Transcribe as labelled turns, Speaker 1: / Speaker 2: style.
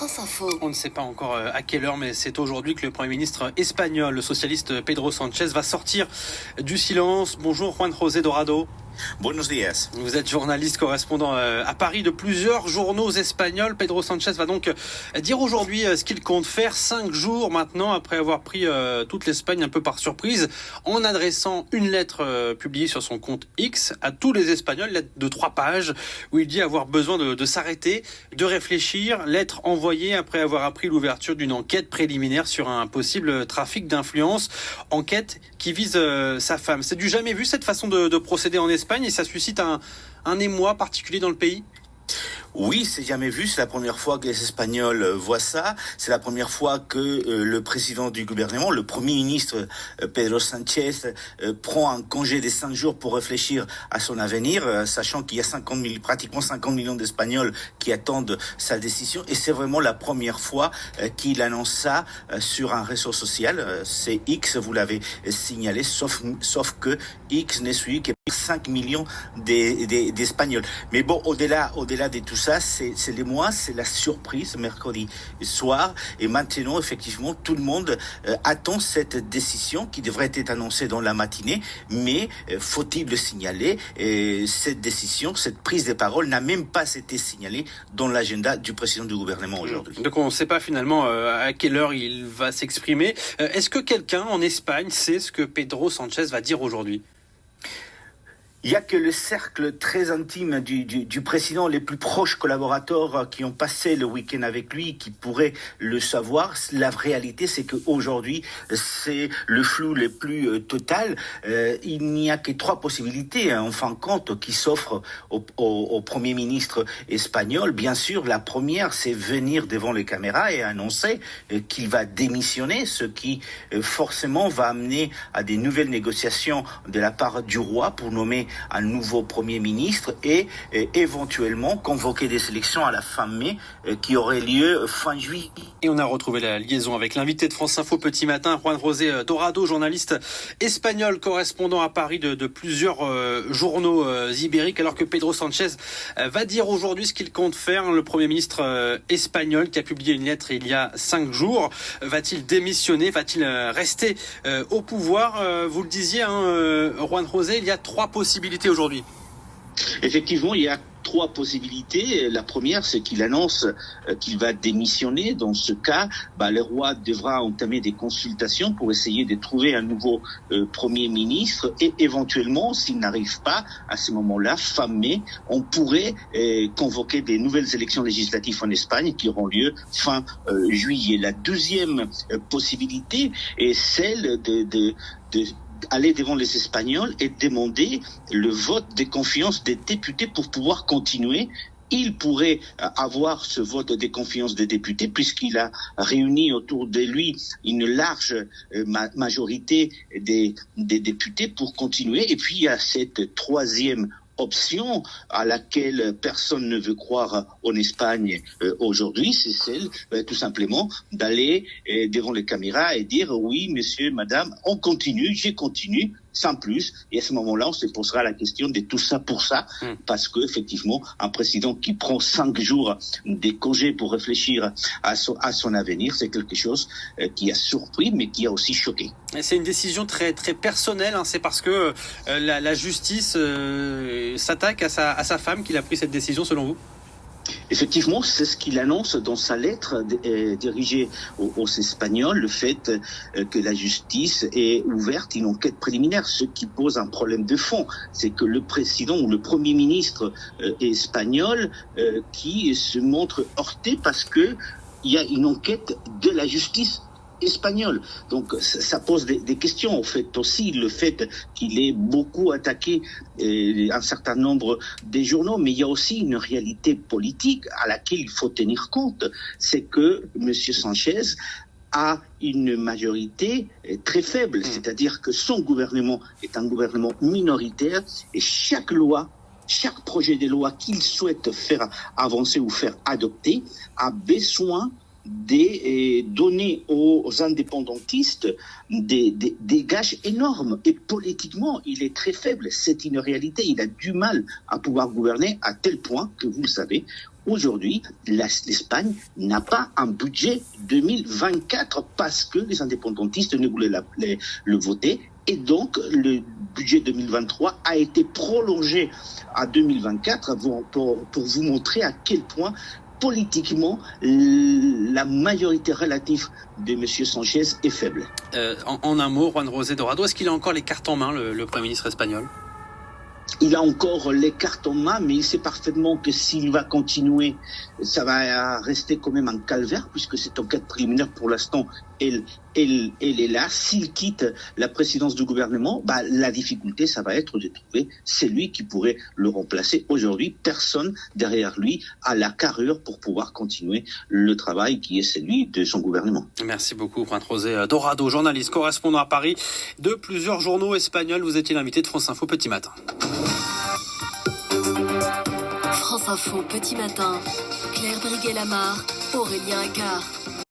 Speaker 1: France Info.
Speaker 2: On ne sait pas encore à quelle heure, mais c'est aujourd'hui que le Premier ministre espagnol, le socialiste Pedro Sánchez, va sortir du silence. Bonjour Juan José Dorado.
Speaker 3: Buenos días.
Speaker 2: Vous êtes journaliste correspondant à Paris de plusieurs journaux espagnols. Pedro Sánchez va donc dire aujourd'hui ce qu'il compte faire 5 jours maintenant après avoir pris toute l'Espagne un peu par surprise en adressant une lettre publiée sur son compte X à tous les Espagnols, lettre de 3 pages où il dit avoir besoin de s'arrêter, de réfléchir. Lettre envoyée après avoir appris l'ouverture d'une enquête préliminaire sur un possible trafic d'influence. Enquête qui vise sa femme. C'est du jamais vu cette façon de procéder en Espagne et ça suscite un émoi particulier dans le pays.
Speaker 3: Oui, c'est jamais vu. C'est la première fois que les Espagnols voient ça. C'est la première fois que le président du gouvernement, le Premier ministre Pedro Sánchez, prend un congé de 5 jours pour réfléchir à son avenir, sachant qu'il y a pratiquement 50 millions d'Espagnols qui attendent sa décision. Et c'est vraiment la première fois qu'il annonce ça sur un réseau social. C'est X, vous l'avez signalé, sauf que X n'est suivi que par 5 millions d'Espagnols. Mais bon, au-delà de tout ça, c'est les mois, c'est la surprise mercredi soir. Et maintenant, effectivement, tout le monde attend cette décision qui devrait être annoncée dans la matinée. Mais faut-il le signaler, cette décision, cette prise de parole n'a même pas été signalée dans l'agenda du président du gouvernement aujourd'hui.
Speaker 2: Donc on ne sait pas finalement à quelle heure il va s'exprimer. Est-ce que quelqu'un en Espagne sait ce que Pedro Sánchez va dire aujourd'hui ?
Speaker 3: Il n'y a que le cercle très intime du président, les plus proches collaborateurs qui ont passé le week-end avec lui, qui pourraient le savoir. La réalité, c'est qu'aujourd'hui, c'est le flou le plus total. Il n'y a que 3 possibilités, en fin de compte, qui s'offrent au Premier ministre espagnol. Bien sûr, la première, c'est venir devant les caméras et annoncer qu'il va démissionner, ce qui forcément va amener à des nouvelles négociations de la part du roi pour nommer un nouveau Premier ministre et éventuellement convoquer des élections à la fin mai qui auraient lieu fin juillet.
Speaker 2: Et on a retrouvé la liaison avec l'invité de France Info Petit Matin, Juan José Dorado, journaliste espagnol correspondant à Paris de plusieurs journaux ibériques, alors que Pedro Sánchez va dire aujourd'hui ce qu'il compte faire. Le Premier ministre espagnol qui a publié une lettre il y a 5 jours, va-t-il démissionner, va-t-il rester au pouvoir? Vous le disiez, Juan José, il y a 3 possibilités aujourd'hui.
Speaker 4: Effectivement, il y a 3 possibilités. La première, c'est qu'il annonce qu'il va démissionner. Dans ce cas, le roi devra entamer des consultations pour essayer de trouver un nouveau Premier ministre et éventuellement, s'il n'arrive pas, à ce moment-là, fin mai, on pourrait convoquer des nouvelles élections législatives en Espagne qui auront lieu fin juillet. La deuxième possibilité est celle de aller devant les Espagnols et demander le vote de confiance des députés pour pouvoir continuer. Il pourrait avoir ce vote de confiance des députés puisqu'il a réuni autour de lui une large majorité des députés pour continuer. Et puis il y a cette troisième option à laquelle personne ne veut croire en Espagne aujourd'hui, c'est celle tout simplement d'aller devant les caméras et dire oui monsieur, madame, on continue, je continue, sans plus. Et à ce moment-là, on se posera la question de tout ça pour ça, parce que effectivement, un président qui prend 5 jours de congé pour réfléchir à son avenir, c'est quelque chose qui a surpris, mais qui a aussi choqué.
Speaker 2: Et c'est une décision très très personnelle. C'est parce que la justice s'attaque à sa femme qu'il a pris cette décision, selon vous ?
Speaker 4: Effectivement, c'est ce qu'il annonce dans sa lettre dirigée aux Espagnols, le fait que la justice ait ouvert une enquête préliminaire. Ce qui pose un problème de fond, c'est que le président ou le Premier ministre espagnol qui se montre heurté parce que il y a une enquête de la justice espagnol. Donc ça pose des questions. En fait aussi le fait qu'il ait beaucoup attaqué un certain nombre des journaux, mais il y a aussi une réalité politique à laquelle il faut tenir compte. C'est que M. Sánchez a une majorité très faible, c'est-à-dire que son gouvernement est un gouvernement minoritaire et chaque projet de loi qu'il souhaite faire avancer ou faire adopter a besoin de donner aux indépendantistes des gages énormes. Et politiquement, il est très faible. C'est une réalité. Il a du mal à pouvoir gouverner à tel point que, vous le savez, Aujourd'hui, l'Espagne n'a pas un budget 2024 parce que les indépendantistes ne voulaient le voter. Et donc, le budget 2023 a été prolongé à 2024 pour vous montrer à quel point politiquement, la majorité relative de M. Sanchez est faible.
Speaker 2: En un mot, Juan José Dorado, est-ce qu'il a encore les cartes en main, le Premier ministre espagnol ?
Speaker 4: Il a encore les cartes en main, mais il sait parfaitement que s'il va continuer, ça va rester quand même un calvaire, puisque cette enquête préliminaire, pour l'instant, elle est là. S'il quitte la présidence du gouvernement, la difficulté, ça va être de trouver celui qui pourrait le remplacer. Aujourd'hui, personne derrière lui a la carrure pour pouvoir continuer le travail qui est celui de son gouvernement.
Speaker 2: Merci beaucoup, Juan José Dorado, journaliste, correspondant à Paris de plusieurs journaux espagnols. Vous étiez l'invité de France Info Petit Matin.
Speaker 1: France Info Petit Matin, Claire Briguet-Lamar, Aurélien Accard.